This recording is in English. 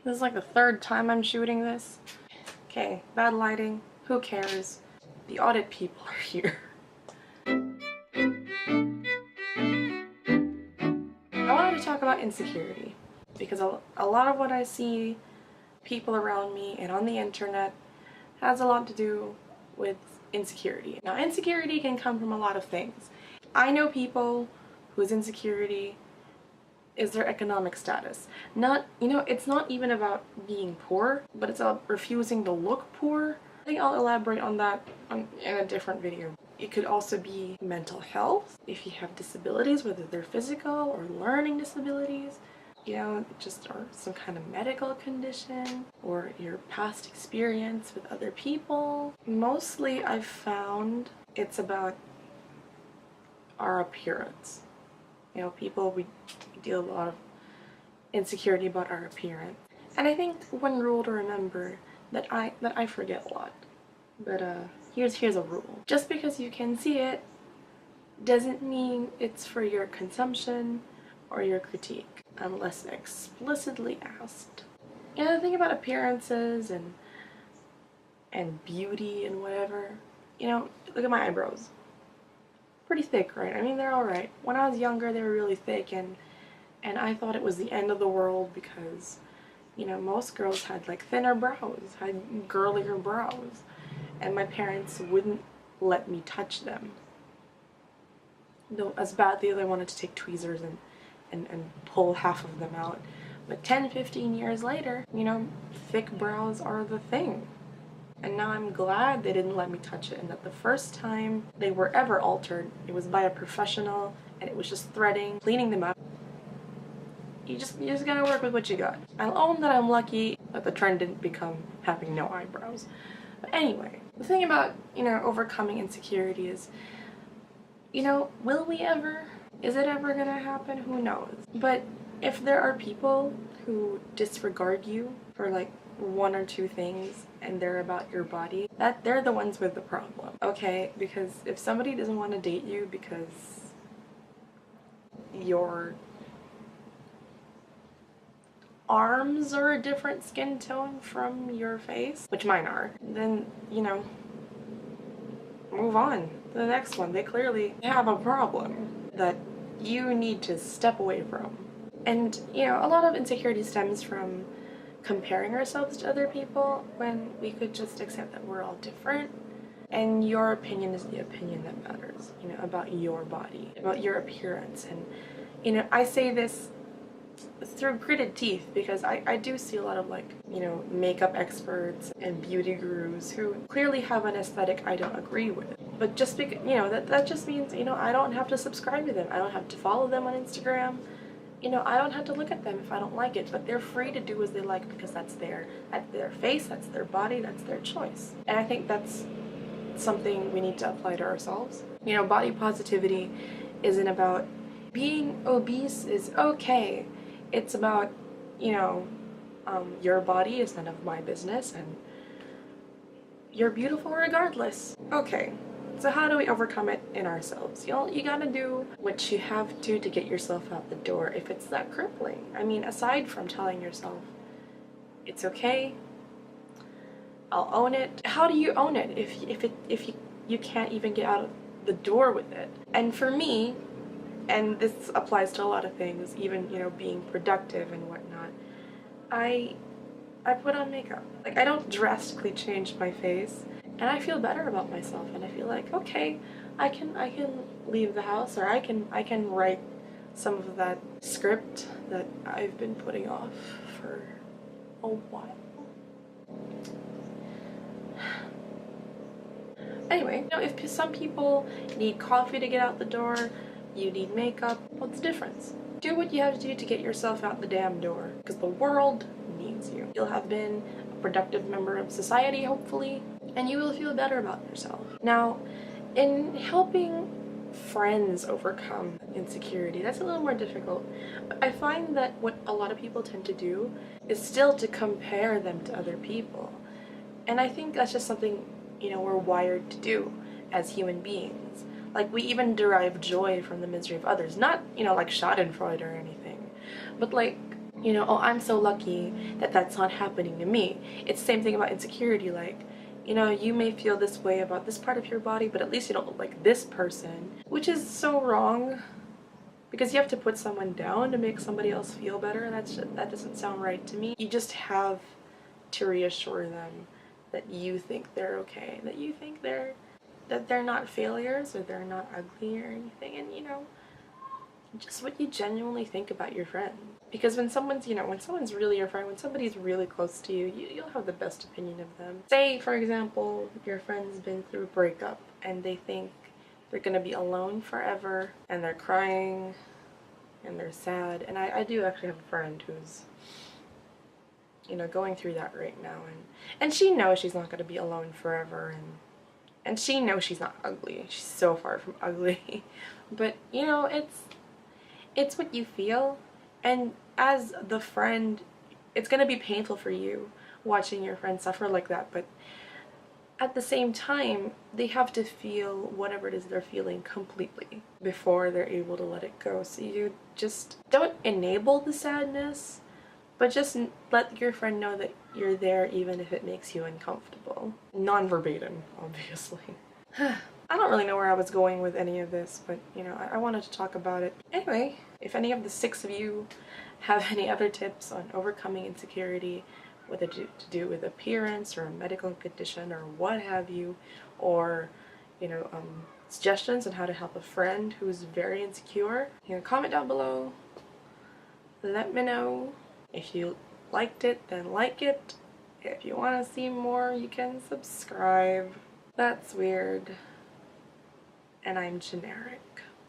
This is like the third time I'm shooting this. Okay, bad lighting. Who cares? The audit people are here. I wanted to talk about insecurity because a lot of what I see people around me and on the internet has a lot to do with insecurity. Now, insecurity can come from a lot of things. I know people whose insecurity is their economic status. It's not even about being poor, but it's about refusing to look poor. I think I'll elaborate on that in a different video. It could also be mental health, if you have disabilities, whether they're physical or learning disabilities, just or some kind of medical condition, or your past experience with other people. Mostly I've found it's about our appearance. We deal with a lot of insecurity about our appearance. And I think one rule to remember that I forget a lot. But here's a rule. Just because you can see it doesn't mean it's for your consumption or your critique, unless explicitly asked. The thing about appearances and beauty and whatever, look at my eyebrows. Pretty thick, right? I mean, they're alright. When I was younger, they were really thick, and I thought it was the end of the world because, most girls had like thinner brows, had girlier brows, and my parents wouldn't let me touch them. Though as badly as I wanted to take tweezers and pull half of them out. But 10-15 years later, thick brows are the thing. And now I'm glad they didn't let me touch it, and that the first time they were ever altered, it was by a professional, and it was just threading, cleaning them up. You just gotta work with what you got. I'll own that I'm lucky that the trend didn't become having no eyebrows. But anyway, the thing about, overcoming insecurity is, will we ever? Is it ever gonna happen? Who knows? But if there are people who disregard you for like one or two things and they're about your body, that they're the ones with the problem. Okay, because if somebody doesn't want to date you because your arms are a different skin tone from your face, which mine are, then move on to the next one. They clearly have a problem that you need to step away from. And a lot of insecurity stems from comparing ourselves to other people when we could just accept that we're all different, and your opinion is the opinion that matters, about your body, about your appearance. And I say this through gritted teeth because I do see a lot of makeup experts and beauty gurus who clearly have an aesthetic I don't agree with. But just because, that just means, I don't have to subscribe to them. I don't have to follow them on Instagram. I don't have to look at them if I don't like it, but they're free to do as they like because that's their face, that's their body, that's their choice. And I think that's something we need to apply to ourselves. Body positivity isn't about being obese is okay. It's about, your body is none of my business and you're beautiful regardless. Okay. So how do we overcome it in ourselves? You gotta do what you have to get yourself out the door if it's that crippling. I mean, aside from telling yourself, it's okay, I'll own it. How do you own it if you can't even get out of the door with it? And for me, and this applies to a lot of things, even, being productive and whatnot, I put on makeup. I don't drastically change my face. And I feel better about myself, and I feel like, okay, I can leave the house, or I can write some of that script that I've been putting off for a while. Anyway, if some people need coffee to get out the door, you need makeup, what's the difference? Do what you have to do to get yourself out the damn door, because the world needs you. You'll have been a productive member of society, hopefully, and you will feel better about yourself. Now, in helping friends overcome insecurity, that's a little more difficult. But I find that what a lot of people tend to do is still to compare them to other people. And I think that's just something, we're wired to do as human beings. We even derive joy from the misery of others. Not, like Schadenfreude or anything. But You know, oh, I'm so lucky that that's not happening to me. It's the same thing about insecurity. Like, you know, you may feel this way about this part of your body, but at least you don't look like this person, which is so wrong, because you have to put someone down to make somebody else feel better. That doesn't sound right to me. You just have to reassure them that you think they're okay, that you think that they're not failures or they're not ugly or anything, and you know, just what you genuinely think about your friend. Because when someone's, you know, when someone's really your friend, when somebody's really close to you, you'll have the best opinion of them. Say, for example, your friend's been through a breakup and they think they're gonna be alone forever and they're crying and they're sad. And I do actually have a friend who's, you know, going through that right now, and she knows she's not gonna be alone forever, and she knows she's not ugly. She's so far from ugly. But, you know, it's what you feel, and as the friend, it's gonna be painful for you watching your friend suffer like that, but at the same time, they have to feel whatever it is they're feeling completely before they're able to let it go. So you just don't enable the sadness, but just let your friend know that you're there even if it makes you uncomfortable. Non-verbatim, obviously. I don't really know where I was going with any of this, but you know, I wanted to talk about it. Anyway, if any of the 6 of you have any other tips on overcoming insecurity, whether to do with appearance or a medical condition or what have you, or you know, suggestions on how to help a friend who's very insecure, you know, comment down below. Let me know. If you liked it, then like it. If you want to see more, you can subscribe. That's weird. And I'm generic.